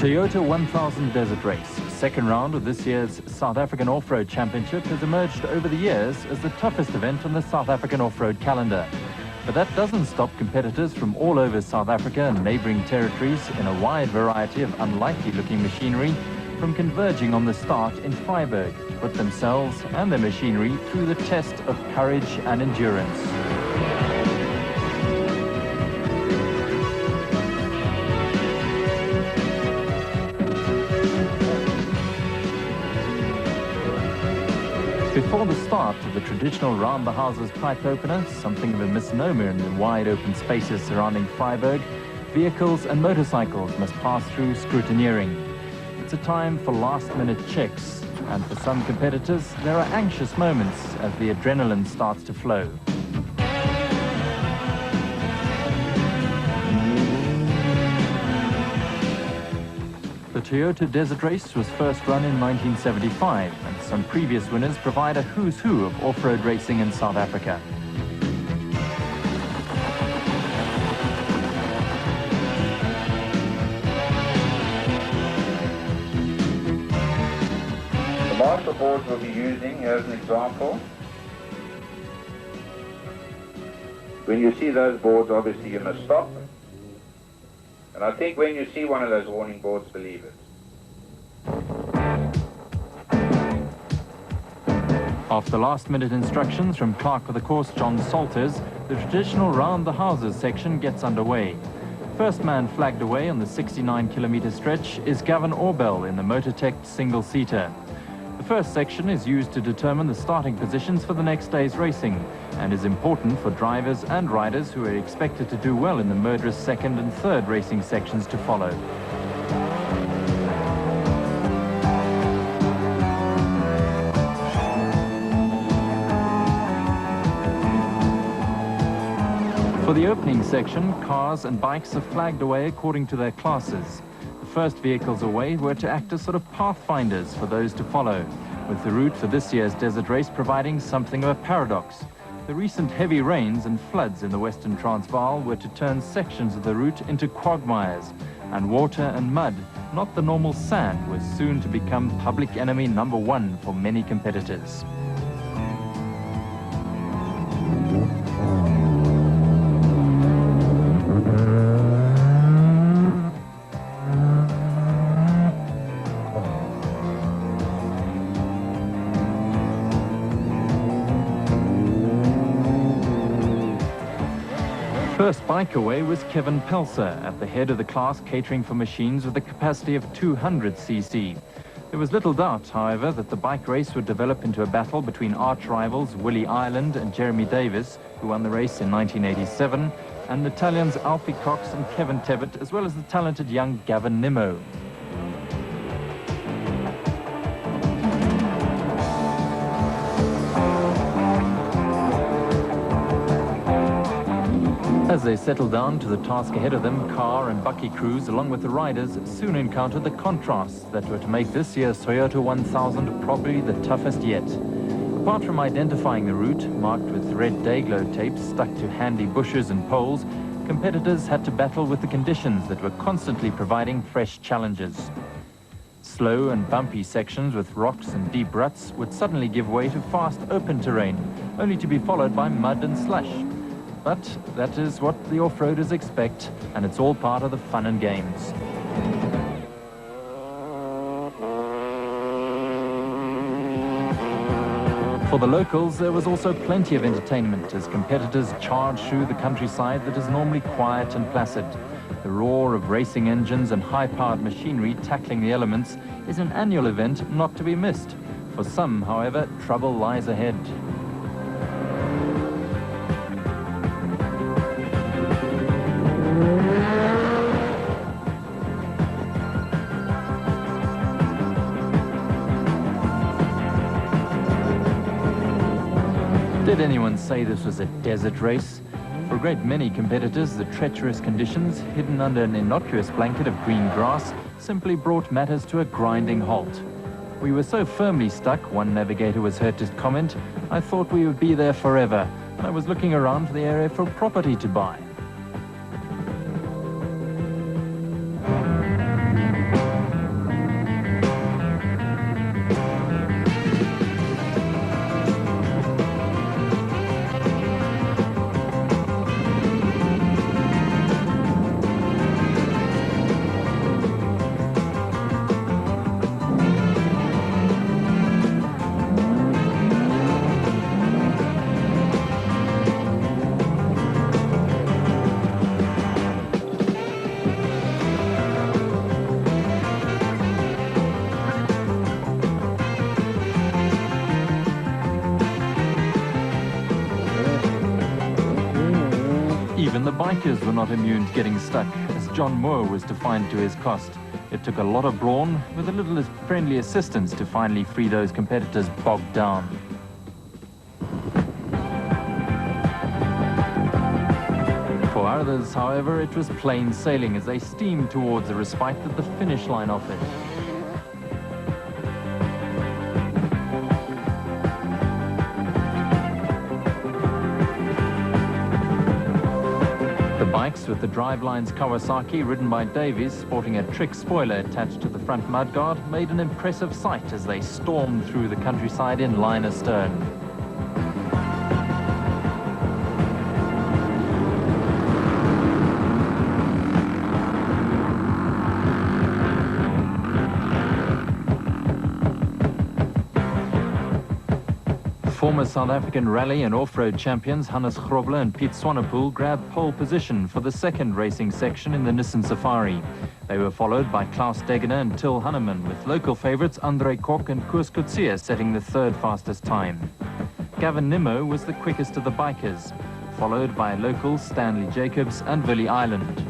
Toyota 1000 Desert Race, second round of this year's South African Off-Road Championship, has emerged over the years as the toughest event on the South African off-road calendar. But that doesn't stop competitors from all over South Africa and neighbouring territories in a wide variety of unlikely-looking machinery from converging on the start in Vryburg to put themselves and their machinery through the test of courage and endurance. Before the start of the traditional round-the-houses pipe opener, something of a misnomer in the wide open spaces surrounding Vryburg, vehicles and motorcycles must pass through scrutineering. It's a time for last-minute checks, and for some competitors, there are anxious moments as the adrenaline starts to flow. The Toyota Desert Race was first run in 1975, and some previous winners provide a who's who of off-road racing in South Africa. The master boards we'll be using, here's an example. When you see those boards, obviously you must stop. And I think when you see one of those warning boards, believe it. After last-minute instructions from clerk of the course John Salters, the traditional round-the-houses section gets underway. First man flagged away on the 69-kilometre stretch is Gavin Orbell in the Motortech single-seater. The first section is used to determine the starting positions for the next day's racing and is important for drivers and riders who are expected to do well in the murderous second and third racing sections to follow. For the opening section, cars and bikes are flagged away according to their classes. The first vehicles away were to act as sort of pathfinders for those to follow, with the route for this year's desert race providing something of a paradox. The recent heavy rains and floods in the Western Transvaal were to turn sections of the route into quagmires, and water and mud, not the normal sand, was soon to become public enemy number one for many competitors. First bike away was Kevin Pelser at the head of the class catering for machines with a capacity of 200 cc. There was little doubt, however, that the bike race would develop into a battle between arch rivals Willie Ireland and Jeremy Davis, who won the race in 1987, and Italians Alfie Cox and Kevin Tebbett, as well as the talented young Gavin Nimmo. As they settled down to the task ahead of them, car and bucky crews, along with the riders, soon encountered the contrasts that were to make this year's Toyota 1000 probably the toughest yet. Apart from identifying the route, marked with red dayglow tapes stuck to handy bushes and poles, competitors had to battle with the conditions that were constantly providing fresh challenges. Slow and bumpy sections with rocks and deep ruts would suddenly give way to fast open terrain, only to be followed by mud and slush. But that is what the off-roaders expect, and it's all part of the fun and games. For the locals, there was also plenty of entertainment as competitors charged through the countryside that is normally quiet and placid. The roar of racing engines and high-powered machinery tackling the elements is an annual event not to be missed. For some, however, trouble lies ahead. Did anyone say this was a desert race? For a great many competitors, the treacherous conditions, hidden under an innocuous blanket of green grass, simply brought matters to a grinding halt. We were so firmly stuck, one navigator was heard to comment, I thought we would be there forever, and I was looking around for the area for property to buy. bikers were not immune to getting stuck, as John Moore was defined to his cost. It took a lot of brawn, with a little friendly assistance, to finally free those competitors bogged down. For others, however, it was plain sailing as they steamed towards the respite that the finish line offered. The bikes with the drivelines Kawasaki, ridden by Davies, sporting a trick spoiler attached to the front mudguard, made an impressive sight as they stormed through the countryside in line astern. Former South African rally and off-road champions Hannes Grobler and Piet Swanepoel grabbed pole position for the second racing section in the Nissan Safari. They were followed by Klaus Degener and Till Hanneman, with local favourites André Kok and Koos Coetzee setting the third fastest time. Gavin Nimmo was the quickest of the bikers, followed by locals Stanley Jacobs and Willie Island.